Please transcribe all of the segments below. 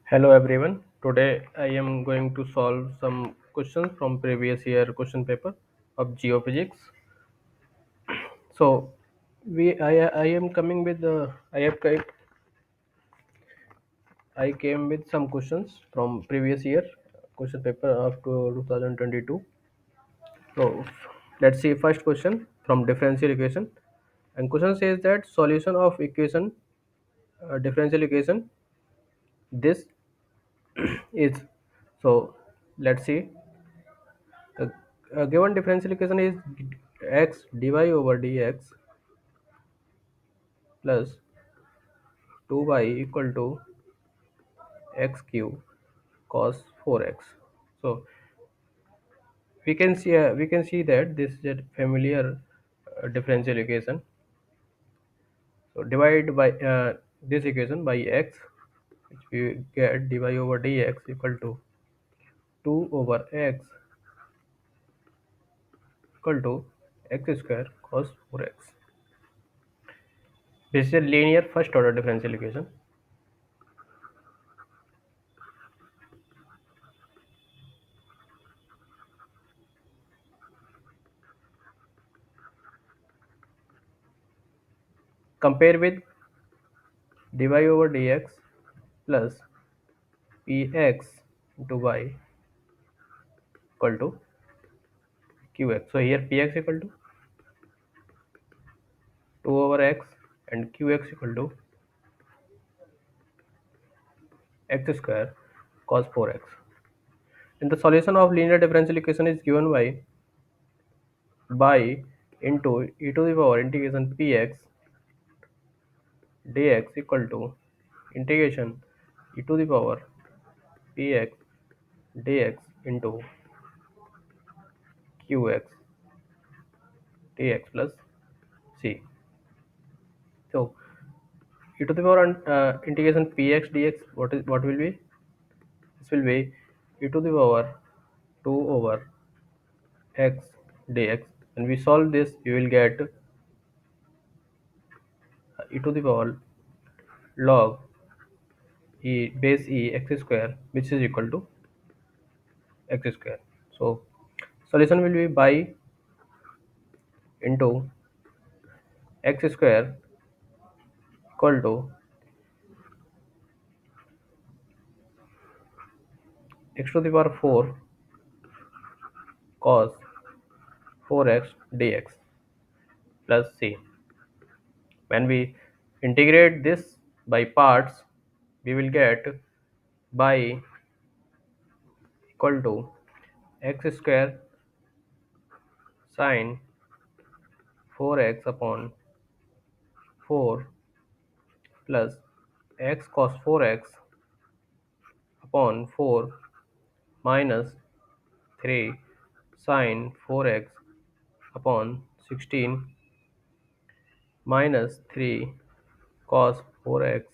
Hello everyone. Today I am going to solve some questions from previous year question paper of geophysics. So I am coming with I came with some questions from previous year question paper of 2022. So let's see first question from differential equation, and question says that solution of equation differential equation this is. So let's see. The given differential equation is x dy over dx plus 2y equal to x cube cos 4x. So we can see that this is a familiar differential equation. So divide by this equation by x, which we get dy over dx equal to 2 over x equal to x square cos 4x. This is a linear first order differential equation. Compare with dy over dx plus px into y equal to qx. So here px equal to 2 over x and qx equal to x square cos 4x. And the solution of linear differential equation is given by into e to the power integration px dx equal to integration e to the power px dx into qx dx plus c. So e to the power integration px dx, what will be? This will be e to the power 2 over x dx. When we solve this, we will get e to the power log e base e x square, which is equal to x square. So solution will be by into x square equal to x to the power 4 cos 4x dx plus c. When we integrate this by parts, we will get by equal to x square sine 4x upon 4 plus x cos 4x upon 4 minus 3 sine 4x upon 16 minus 3 cos 4x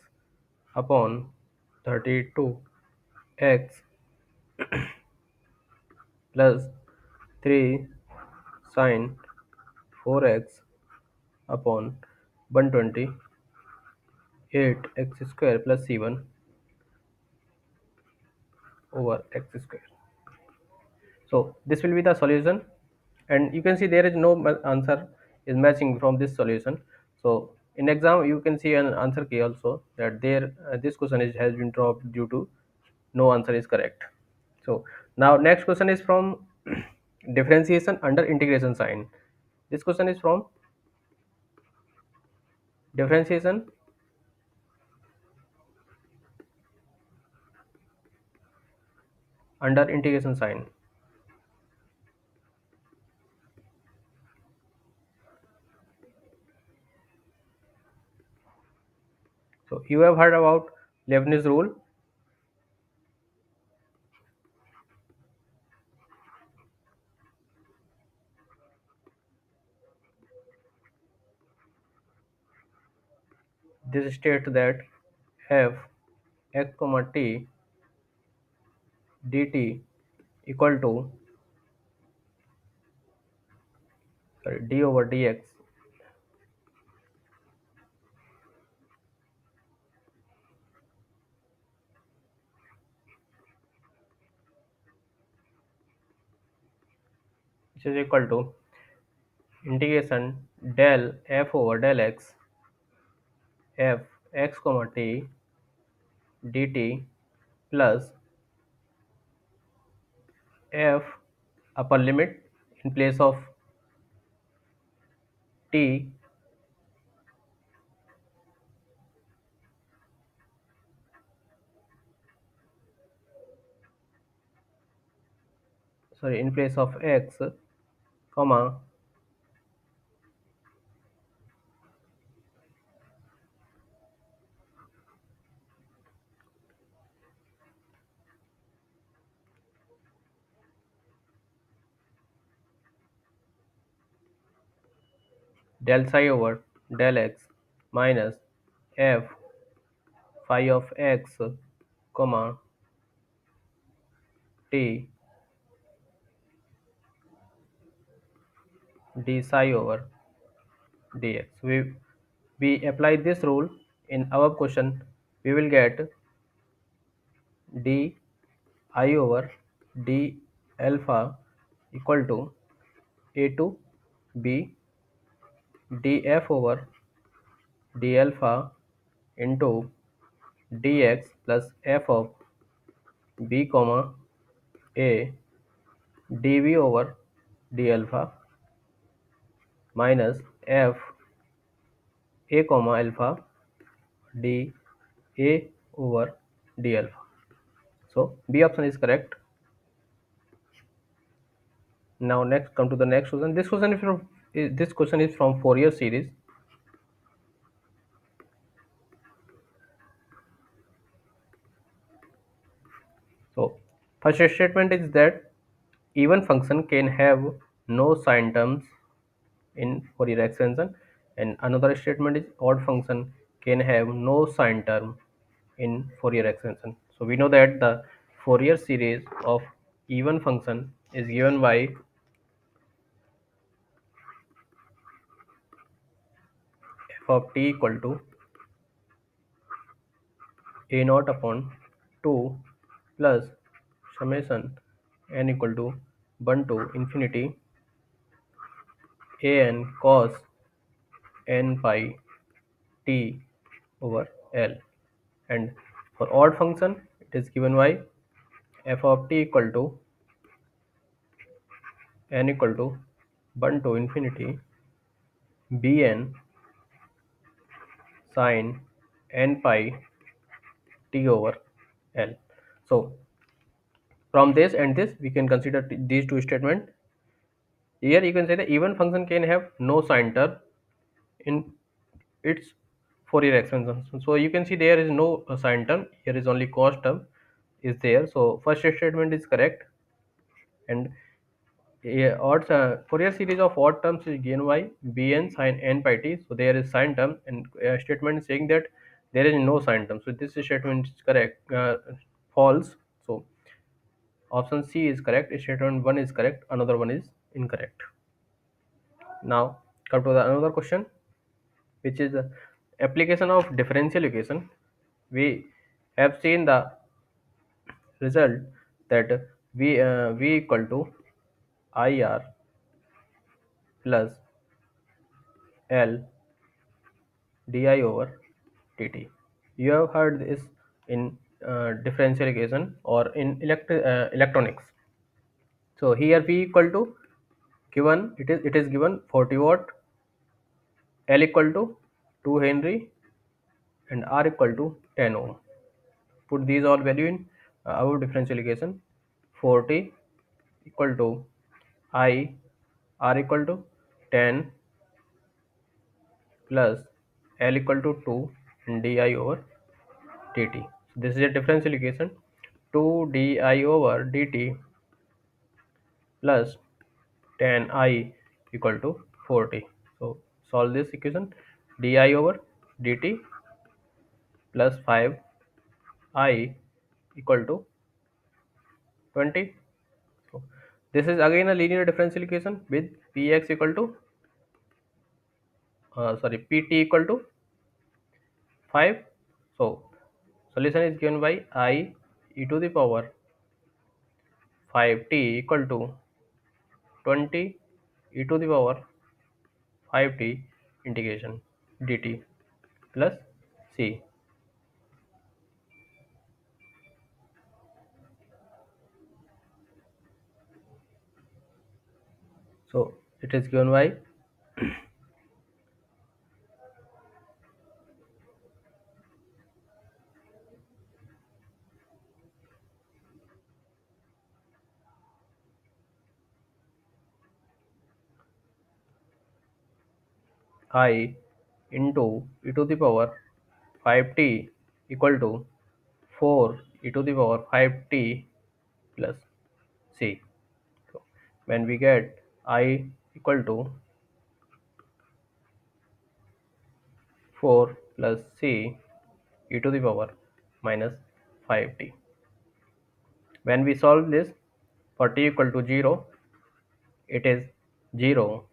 upon 32 x plus 3 sine 4x upon 128 x square plus c1 over x square. So this will be the solution, and you can see there is no answer is matching from this solution. So in exam you can see an answer key also that there this question has been dropped due to no answer is correct. So now next question is from differentiation under integration sign. This question is from differentiation under integration sign. So you have heard about Leibniz rule. This states that f x comma t dt equal to d over dx is equal to integration del f over del x f x comma t dt plus f upper limit in place of t, sorry, in place of x comma del psi over del x minus f phi of x comma t d psi over dx. We apply this rule in our question, we will get d I over d alpha equal to a to b df over d alpha into dx plus f of b comma a dv over d alpha minus f a comma alpha d a over d alpha. So b option is correct. Now next come to the next question. This question is from Fourier series. So first statement is that even function can have no sign terms in Fourier extension, and another statement is odd function can have no sign term in Fourier extension. So we know that the Fourier series of even function is given by f of t equal to a naught upon 2 plus summation n equal to 1 to infinity a n cos n pi t over L, and for odd function it is given by f of t equal to n equal to 1 to infinity bn sin n pi t over L. So from this and this we can consider these two statements. Here you can say the even function can have no sign term in its Fourier expansion. So you can see there is no sign term, here is only cos term is there. So first statement is correct, and a Fourier series of odd terms is given by bn sin n pi t. So there is sign term, and statement saying that there is no sign term. So this statement is correct, false. So option C is correct. Statement one is correct. Another one is incorrect. Now come to the another question, which is the application of differential equation. We have seen the result that v equal to ir plus l di over dt. You have heard this in differential equation or in electronics. So here v equal to given, it is given 40 watt, l equal to 2 henry, and r equal to 10 ohm. Put these all value in our differential equation. 40 equal to I r equal to 10 plus L equal to 2 and di over dt. So this is a differential equation. 2 di over dt plus 10 I equal to 40. So solve this equation. Di over dt plus 5 I equal to 20. So this is again a linear differential equation with px equal to pt equal to 5. So solution is given by I e to the power 5t equal to 20 e to the power 5t integration dt plus c. So it is given by I into e to the power 5t equal to 4 e to the power 5t plus c. So when we get I equal to 4 plus c e to the power minus 5t. When we solve this for t equal to 0, it is 0.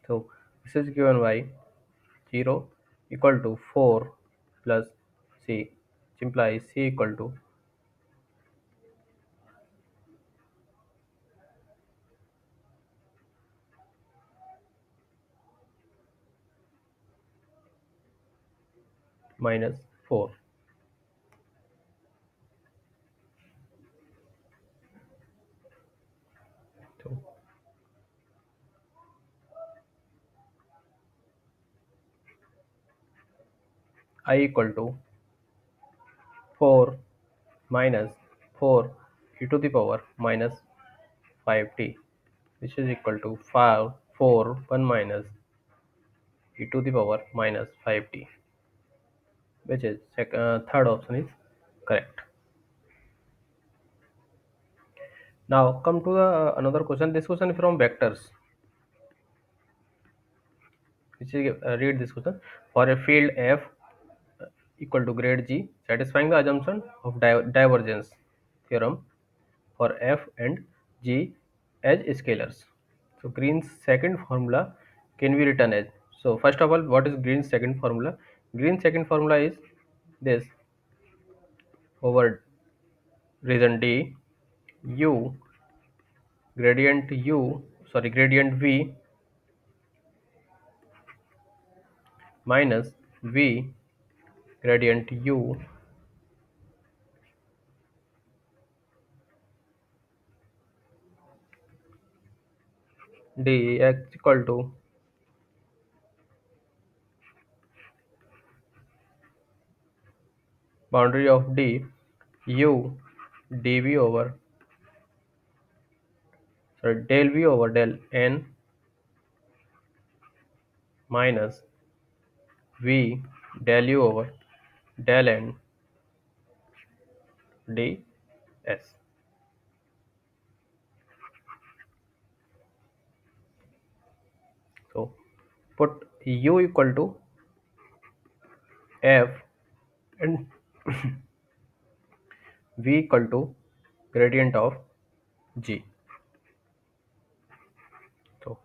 So this is given by 0 equal to 4 plus c, which implies c equal to minus 4. So I equal to 4 minus 4 e to the power minus 5t, which is equal to 5 4 1 minus e to the power minus 5t, which is third option is correct. Now come to the another question. This question is from vectors, which is read this question. For a field f equal to grade g, satisfying the assumption of divergence theorem for f and g as scalars. So Green's second formula can be written as, so first of all, what is Green's second formula? Green's second formula is this: over region D, u gradient v minus v gradient u dx equal to boundary of D, u dv over, sorry, del v over del n minus v del u over del n ds. So put u equal to f and v equal to gradient of g. So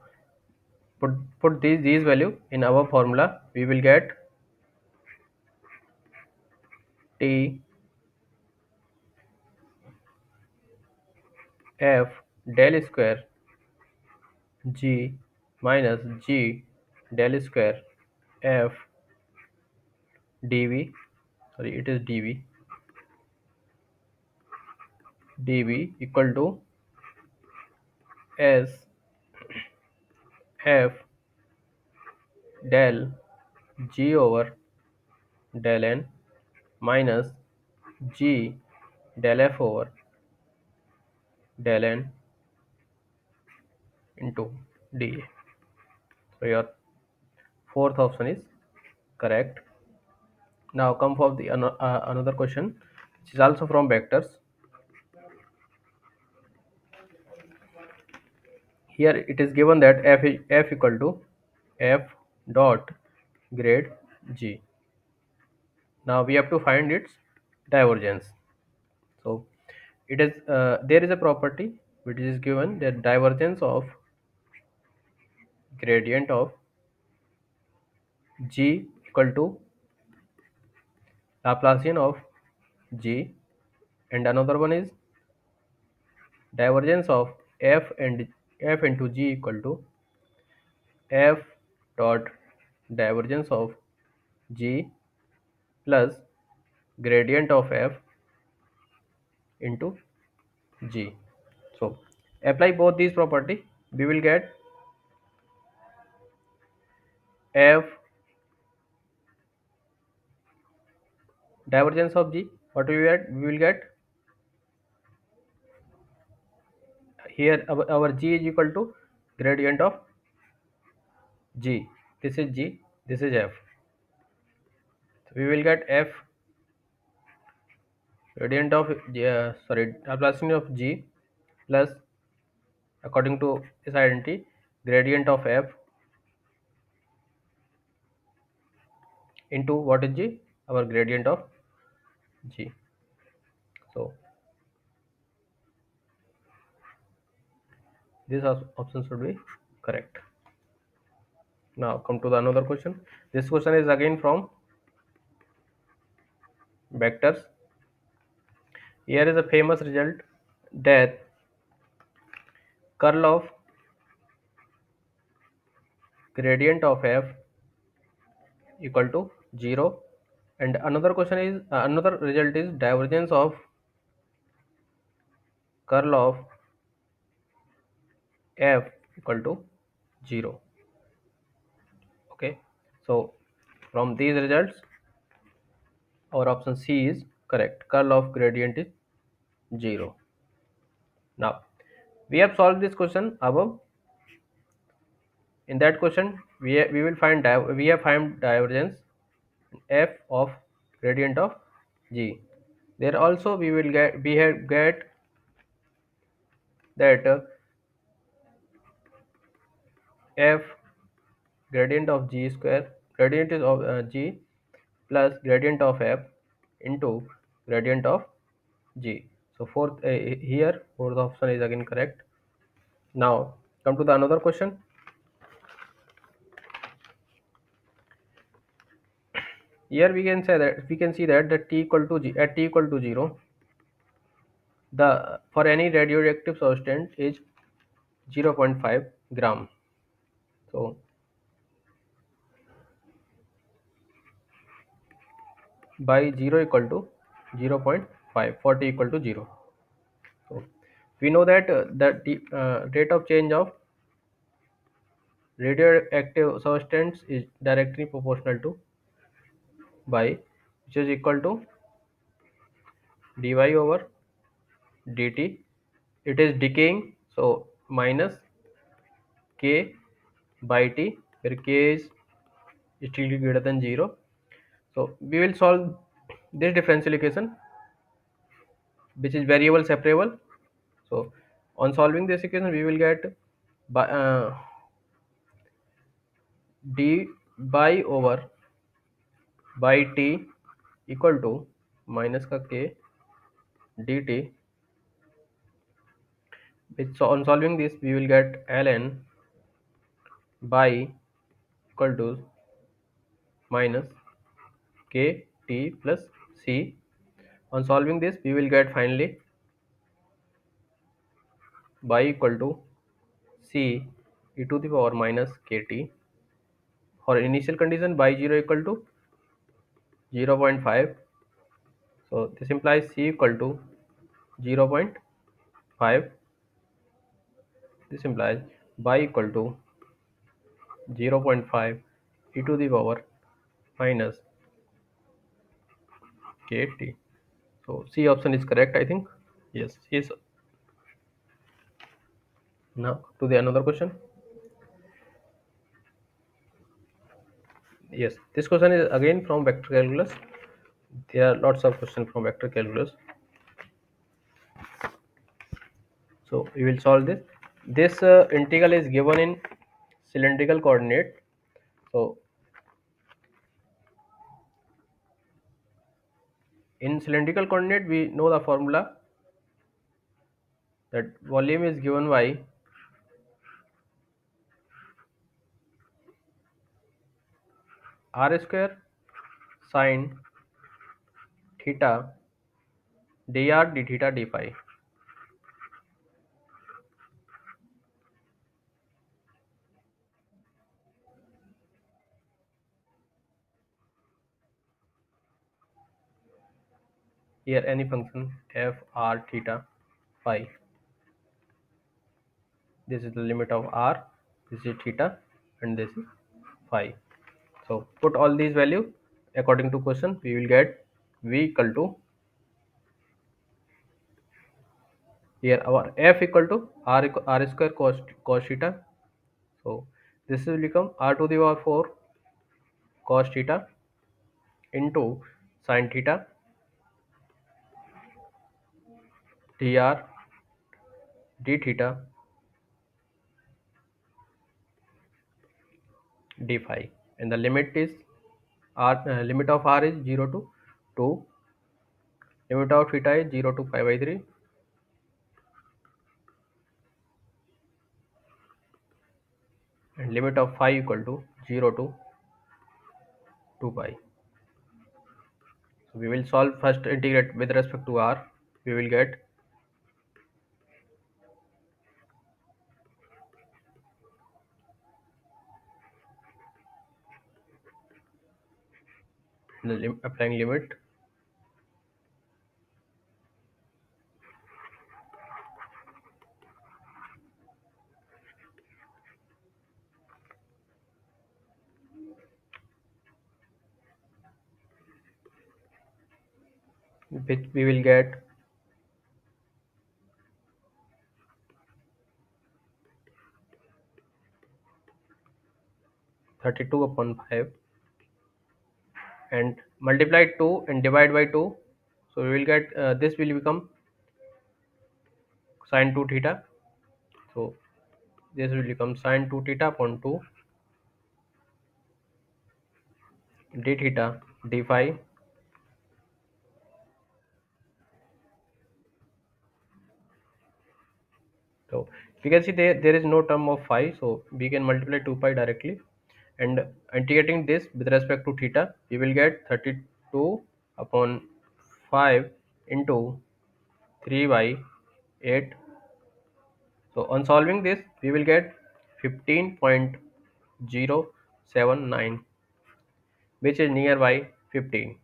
put these value in our formula. We will get t f del square g minus g del square f dv, sorry, it is dv equal to s f del g over del n minus g del f over del n into dA. So your fourth option is correct. Now come for the another question, which is also from vectors. Here it is given that f equal to f dot grade g. Now we have to find its divergence. So it is there is a property which is given, that divergence of gradient of g equal to Laplacian of g and another one is divergence of f into g equal to f dot divergence of g plus gradient of f into g. So apply both these property, we will get f divergence of g. What we get? We will get here our g is equal to gradient of g. This is g. This is f. So we will get f gradient of Laplacian of g plus, according to this identity, gradient of f into what is g? Our gradient of g. So this option should be correct. Now come to the another question. This question is again from vectors. Here is a famous result that curl of gradient of f equal to 0, and another question is another result is divergence of curl of f equal to 0. Okay, so from these results our option C is correct. Curl of gradient is 0. Now we have solved this question above. In that question we will find we have found divergence f of gradient of g. There also we have get that f gradient of g square, gradient is of g plus gradient of f into gradient of g. So fourth here fourth option is again correct. Now come to the another question. Here we can say that we can see that the t equal to g at t equal to 0, the for any radioactive substance is 0.5 gram. So by 0 equal to 0.5 for t equal to 0. So we know that the rate of change of radioactive substance is directly proportional to by, which is equal to dy over dt. It is decaying, so minus k by t, where k is still greater than 0. So we will solve this differential equation, which is variable separable. So on solving this equation we will get by d by over by t equal to minus का k dt, which, so on solving this we will get ln by equal to minus k t plus c. On solving this we will get finally by equal to c e to the power minus kt. For initial condition by 0 equal to 0.5, so this implies c equal to 0.5. This implies by equal to 0.5 e to the power minus kt. So C option is correct, I think. Yes, yes. Now to the another question. Yes, this question is again from vector calculus. There are lots of questions from vector calculus. So we will solve this. This integral is given in cylindrical coordinate. So in cylindrical coordinate we know the formula that volume is given by r square sine theta dr d theta d phi. Here any function f r theta phi. This is the limit of r, this is theta, and this is phi. So put all these values according to question. We will get v equal to, here our f equal to r square cos theta. So this will become r to the power 4 cos theta into sin theta dr d theta d phi, and the limit is r, limit of r is 0 to 2, limit of theta is 0 to pi by 3, and limit of phi equal to 0 to 2 pi. So we will solve, first integrate with respect to r. We will get the applying limit, which we will get 32 upon 5, and multiply 2 and divide by 2. So we will get, this will become sin 2 theta. So this will become sin 2 theta upon 2 d theta d phi. So we can see there is no term of phi, so we can multiply 2 pi directly, and integrating this with respect to theta, we will get 32 upon 5 into 3 by 8. So on solving this, we will get 15.079, which is nearby 15.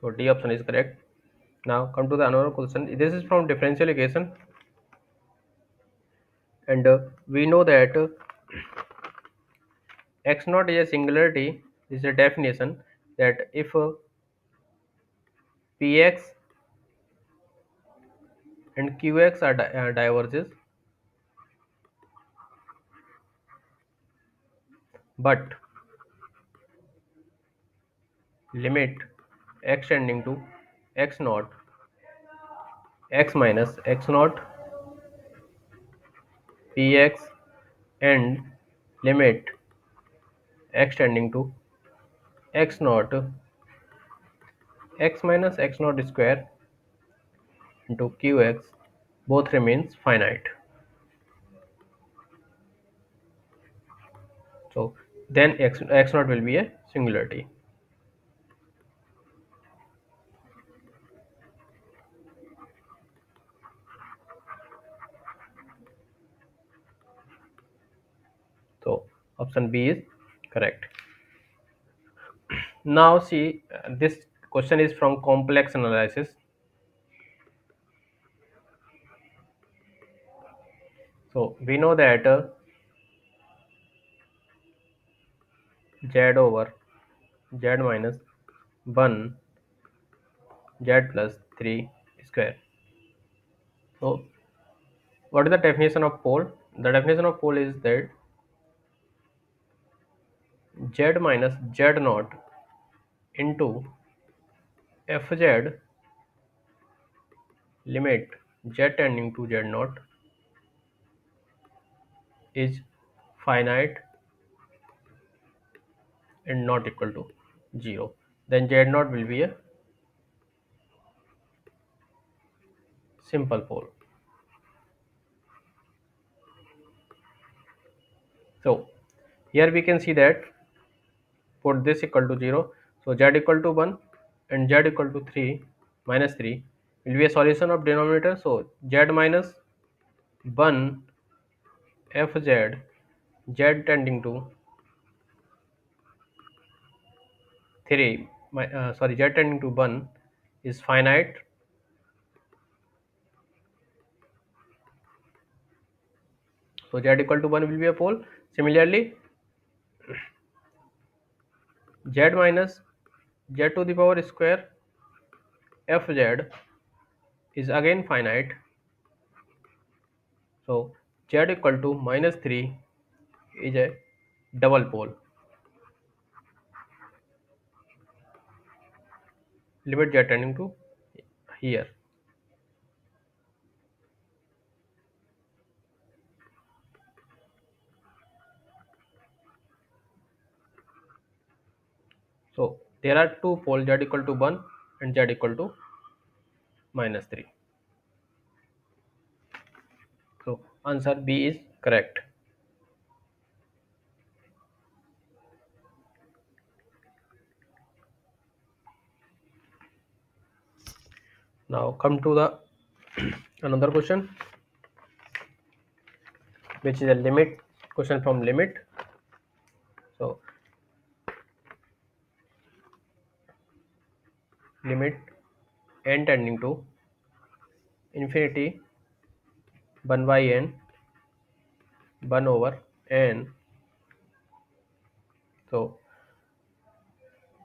So D option is correct. Now come to the another question. This is from differential equation, and we know that x naught is a singularity. This is a definition that if px and qx are diverges, but limit x tending to x naught, x minus x naught, px, and limit x tending to x naught, x minus x naught square into qx, both remains finite. So then x naught will be a singularity. So option B is correct. Now see, this question is from complex analysis. So we know that z over z minus 1 z plus 3 square. So what is the definition of pole? The definition of pole is that z minus z naught into fz, limit z tending to z naught, is finite and not equal to 0. Then z naught will be a simple pole. So here we can see that put this equal to 0. So z equal to 1, and z equal to 3 minus 3 will be a solution of denominator. So z minus 1 fz, z tending to 3 sorry, z tending to 1 is finite. So z equal to 1 will be a pole. Similarly, z minus z to the power square fz is again finite. So z equal to minus 3 is a double pole. Limit z tending to here. So there are two poles, z equal to 1 and z equal to minus 3. So answer B is correct. Now come to the another question, which is a limit question from limit. So limit n tending to infinity 1 by n 1 over n. So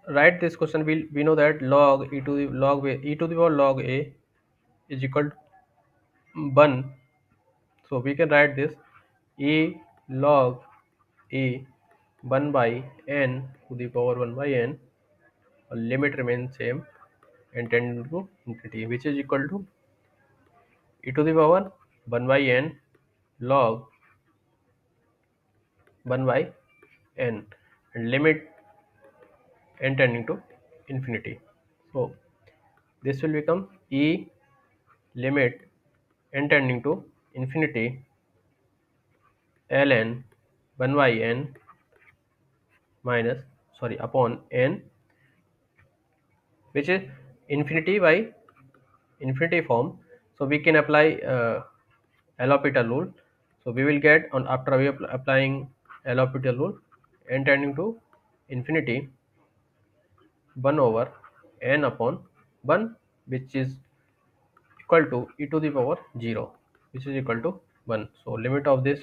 write this question. We know that log e to the e to the power log a is equal to 1. So we can write this e log e 1 by n to the power 1 by n. Limit remains same and tending to infinity, which is equal to e to the power 1 by n log 1 by n, and limit n tending to infinity. So this will become e limit n tending to infinity ln 1 by n minus, sorry, upon n, which is infinity by infinity form. So we can apply L'Hopital rule. So we will get on after we applying L'Hopital rule, n tending to infinity 1 over n upon 1, which is equal to e to the power 0, which is equal to 1. So limit of this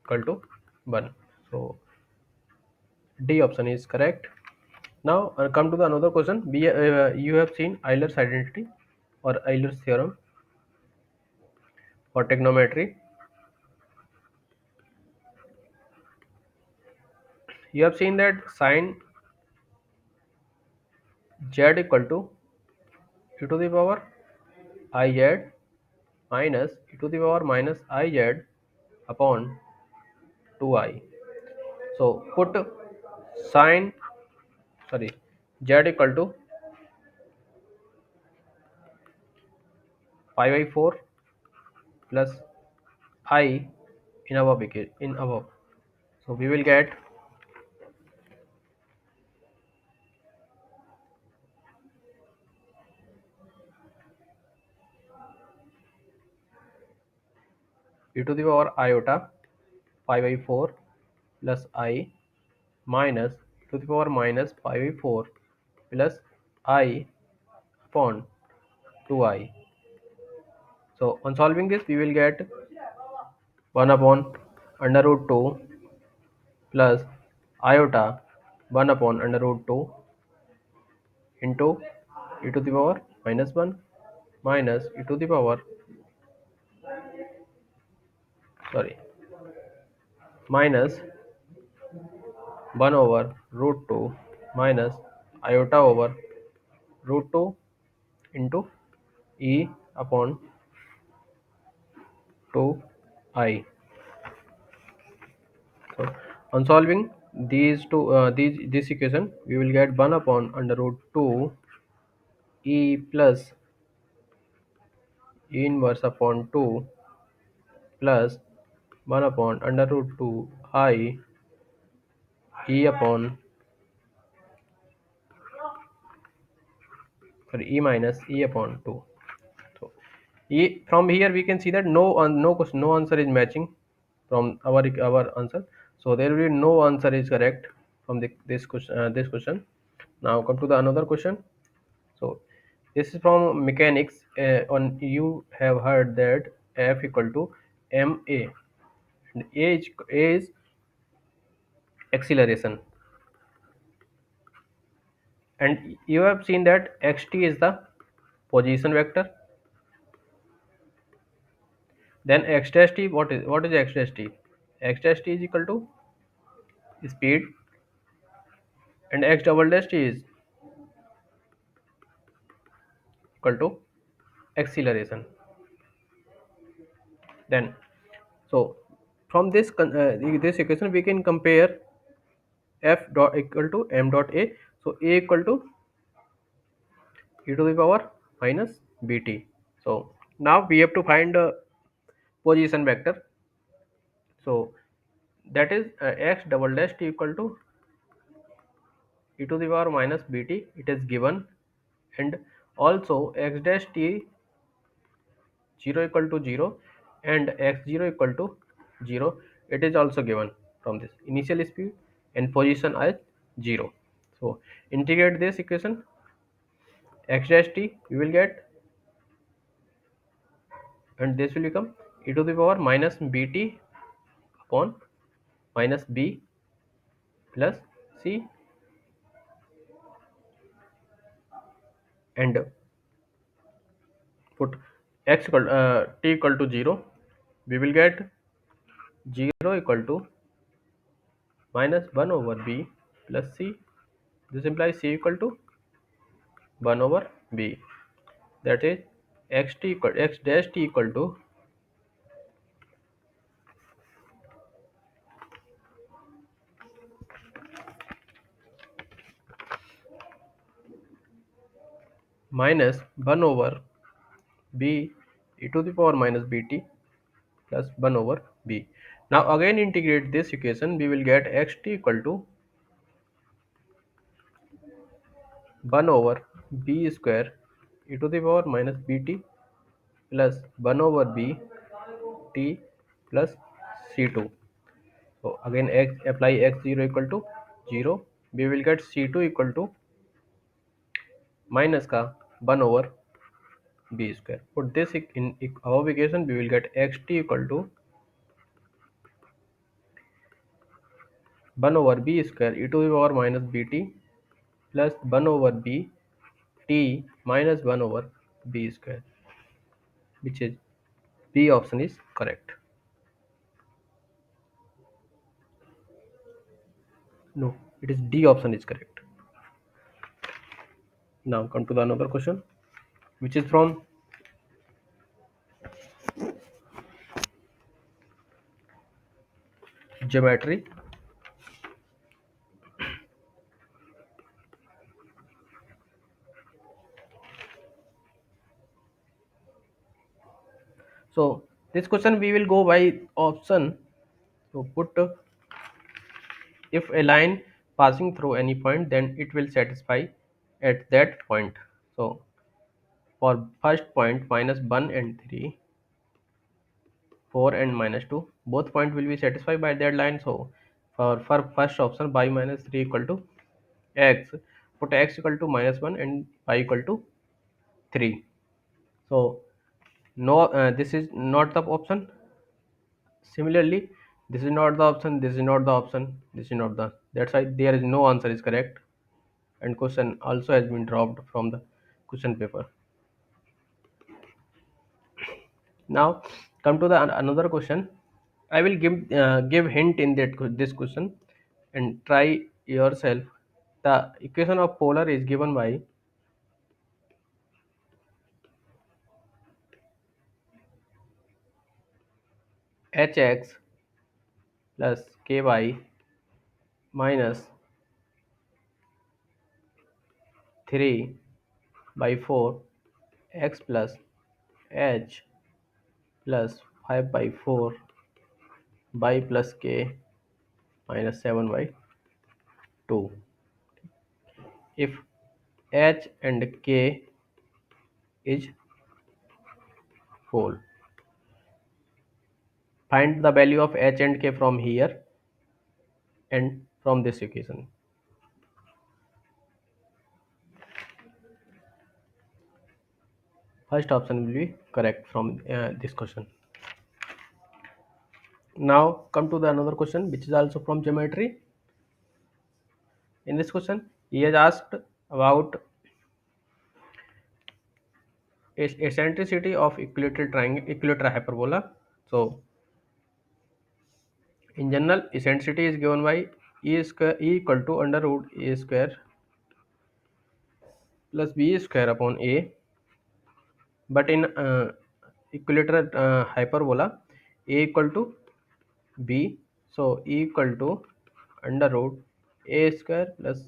equal to 1. So D option is correct. Now come to the another question. You have seen Euler's identity or Euler's theorem for trigonometry. You have seen that sine z equal to e to the power iz minus e to the power minus iz upon 2i. So put sine, sorry, z equal to pi by 4 plus I in above in above. So we will get e to the power iota pi by 4 plus I minus e to the power minus pi by 4 plus I upon 2i. So on solving this we will get 1 upon under root 2 plus iota 1 upon under root 2 into e to the power minus 1 minus e to the power, sorry, minus 1 over root 2 minus iota over root 2 into e upon 2i. So on solving these two this equation, we will get 1 upon under root 2 e plus e inverse upon 2 plus 1 upon under root 2 I e upon sorry, e minus e upon 2. So e, from here we can see that no question, no answer is matching from our answer. So there will be no answer is correct from this question. Now come to the another question. So this is from mechanics. On you have heard that F equal to ma, and a is acceleration, and you have seen that xt is the position vector. Then x dash t, what is x dash t? X dash t is equal to speed, and x double dash t is equal to acceleration. Then, so from this equation we can compare f dot equal to m dot a. So a equal to e to the power minus bt. So now we have to find a position vector. So that is x double dash t equal to e to the power minus bt, it is given, and also x dash t 0 equal to 0 and x 0 equal to 0, it is also given from this initial speed and position as 0. So integrate this equation, x dash t we will get, and this will become e to the power minus bt upon minus b plus c, and put t equal to 0, we will get 0 equal to minus 1 over b plus c. This implies c equal to 1 over b, that is x dash t equal to minus 1 over b e to the power minus bt plus 1 over b. Now again integrate this equation, we will get xt equal to 1 over b square e to the power minus bt plus 1 over b t plus c2. So again apply x0 equal to 0, we will get c2 equal to minus का 1 over b square. Put this in our equation, we will get xt equal to 1 over b square e to the power minus bt plus 1 over b t minus 1 over b square, which is b option is correct. No, it is d option is correct. Now come to the another question, which is from geometry. So this question we will go by option. So put if a line passing through any point, then it will satisfy at that point. So for first point minus 1 and 3, 4 and minus 2, both point will be satisfied by that line. So for first option y minus 3 equal to x, put x equal to minus 1 and y equal to 3. So no, this is not the option. Similarly, this is not the option, this is not the option, this is not the, that's why there is no answer is correct, and question also has been dropped from the question paper. Now come to the another question. I will give hint in this question, and try yourself. The equation of polar is given by hx plus ky minus 3 by 4 x plus h plus 5 by 4 y plus k minus 7 by 2. If h and k is whole. Find the value of h and k from here and from this equation. First option will be correct from this question. Now come to the another question which is also from geometry. In this question, he has asked about eccentricity of equilateral triangle, equilateral hyperbola. So in general, eccentricity is given by e square e equal to under root a square plus b square upon a. But in equilateral hyperbola, a equal to b, so e equal to under root a square plus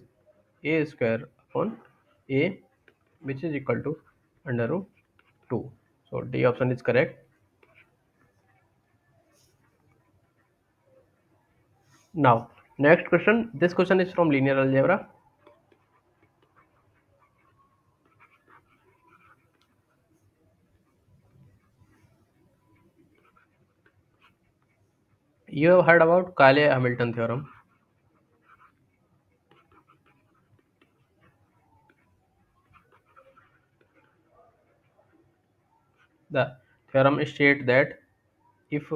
a square upon a, which is equal to under root 2. So D option is correct. Now next question. This question is from linear algebra. You have heard about Cayley-Hamilton theorem. The theorem states that if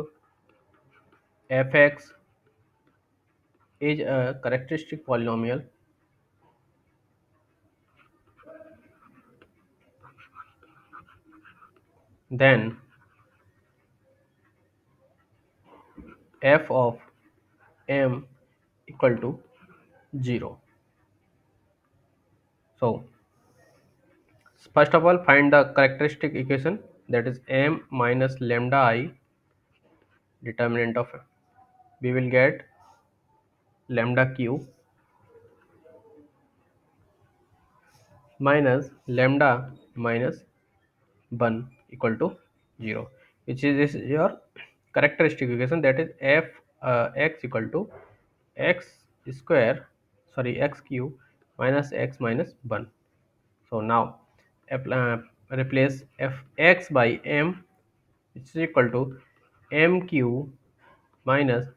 fx is a characteristic polynomial, then f of m equal to 0. So first of all, find the characteristic equation, that is m minus lambda I, determinant of we will get lambda q minus lambda minus 1 equal to 0, which is this your characteristic equation, that is f x equal to x square, sorry, x cube minus x minus 1. So now replace f x by m, which is equal to m cube minus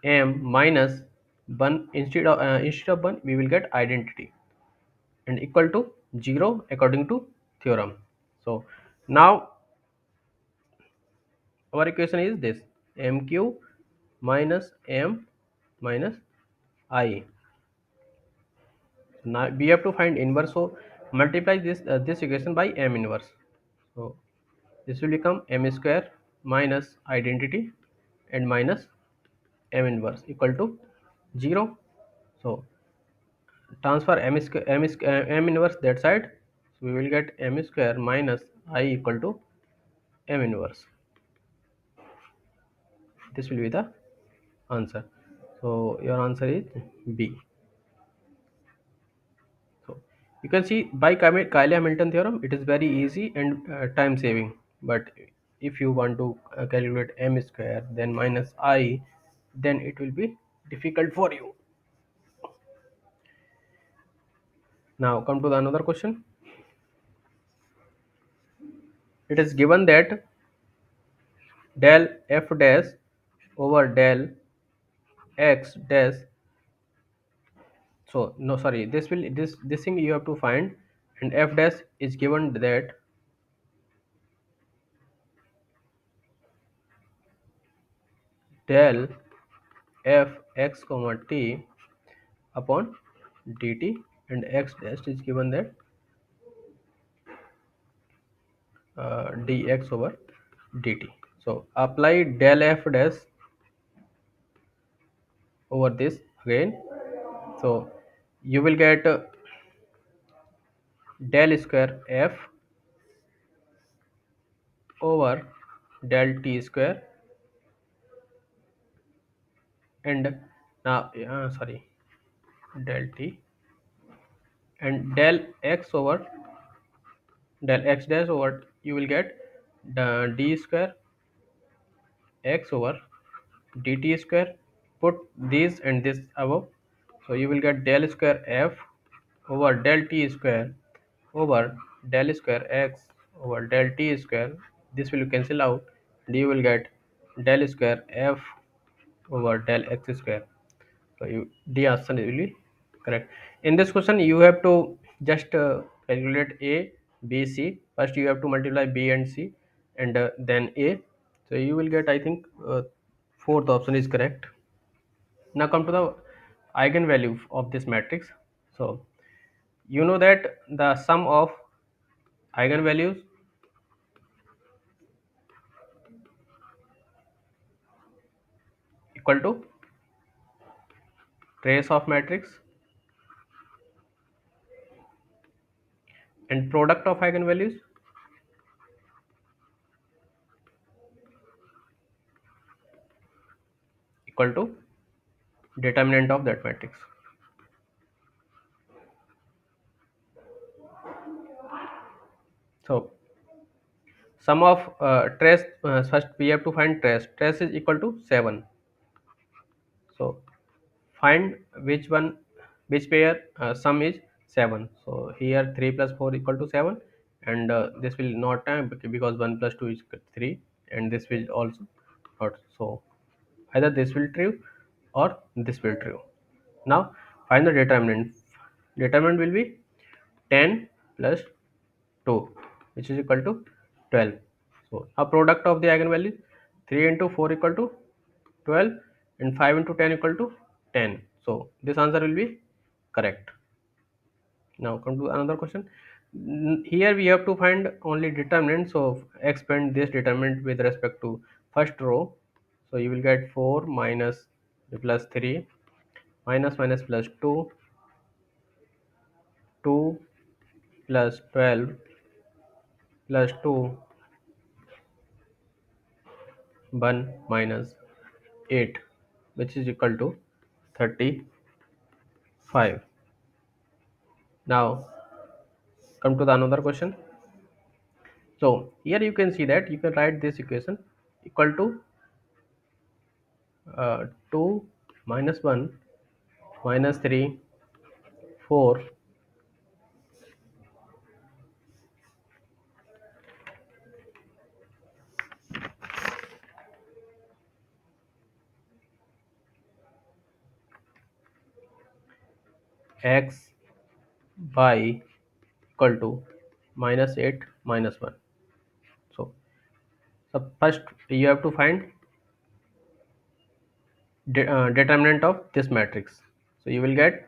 m minus 1. Instead of 1 we will get identity and equal to 0 according to theorem. So now our equation is this: mq minus m minus I. Now we have to find inverse, so multiply this equation by m inverse. So this will become m square minus identity and minus m inverse equal to 0. So transfer m inverse that side, so we will get m square minus I equal to m inverse. This will be the answer. So your answer is B. So you can see by Cayley-Hamilton theorem, it is very easy and time saving. But if you want to calculate m square then minus I, then it will be difficult for you. Now come to the another question. It is given that del f dash over del x dash. So no, sorry, this thing you have to find, and f dash is given that del f x comma t upon dt, and x dash is given that dx over dt. So apply del f dash over this again. So you will get del square f over del t square, and now sorry, del t and del x over del x dash over, you will get the d square x over dt square. Put this and this above, so you will get del square f over del t square over del square x over del t square. This will cancel out and you will get del square f over del x square. So you D answer will be correct. In this question, you have to just calculate A, B, C. First, you have to multiply B and C, and then A. So you will get, I think, fourth option is correct. Now come to the eigenvalue of this matrix. So you know that the sum of eigenvalues equal to trace of matrix and product of eigenvalues equal to determinant of that matrix. So sum of trace, first we have to find trace. Trace is equal to 7. So find which one, which pair sum is 7. So here 3 plus 4 equal to 7, and this will not because 1 plus 2 is 3, and this will also not. So either this will true or this will true. Now find the determinant. Determinant will be 10 plus 2, which is equal to 12. So now product of the eigenvalue, 3 into 4 equal to 12 and 5 into 10 equal to 10. So this answer will be correct. Now come to another question. Here we have to find only determinant. So expand this determinant with respect to first row. So you will get 4 minus plus 3 minus minus plus 2, 2 plus 12 plus 2, 1 minus 8, which is equal to 35. Now come to the another question. So here you can see that you can write this equation equal to 2 minus 1 minus 3 4 x by equal to minus 8 minus 1. So, so first you have to find determinant of this matrix. So you will get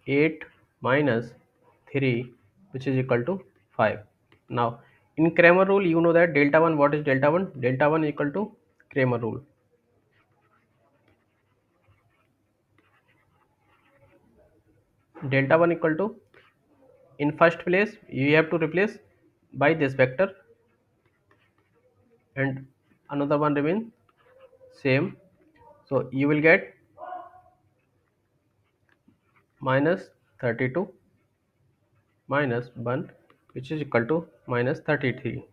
8 minus 3, which is equal to 5. Now in Kramer rule, you know that delta 1, what is delta 1? Delta 1 equal to Kramer rule. Delta 1 equal to, in first place you have to replace by this vector and another one remain same. So you will get minus 32 minus 1, which is equal to minus 33,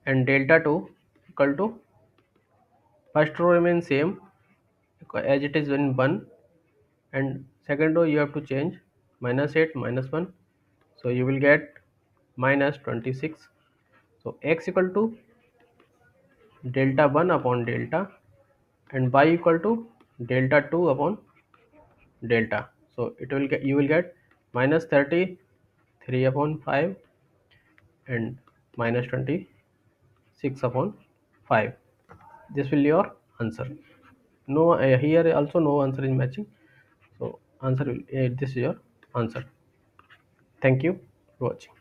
and delta 2 equal to, first row remains same as it is in 1, and second row you have to change minus 8 minus 1. So you will get minus 26. So x equal to delta 1 upon delta and y equal to delta 2 upon delta. So it will get, you will get minus 33 upon 5 and minus 26 upon 5. This will be your answer. No, here also no answer is matching. So answer will, this is your answer. Thank you for watching.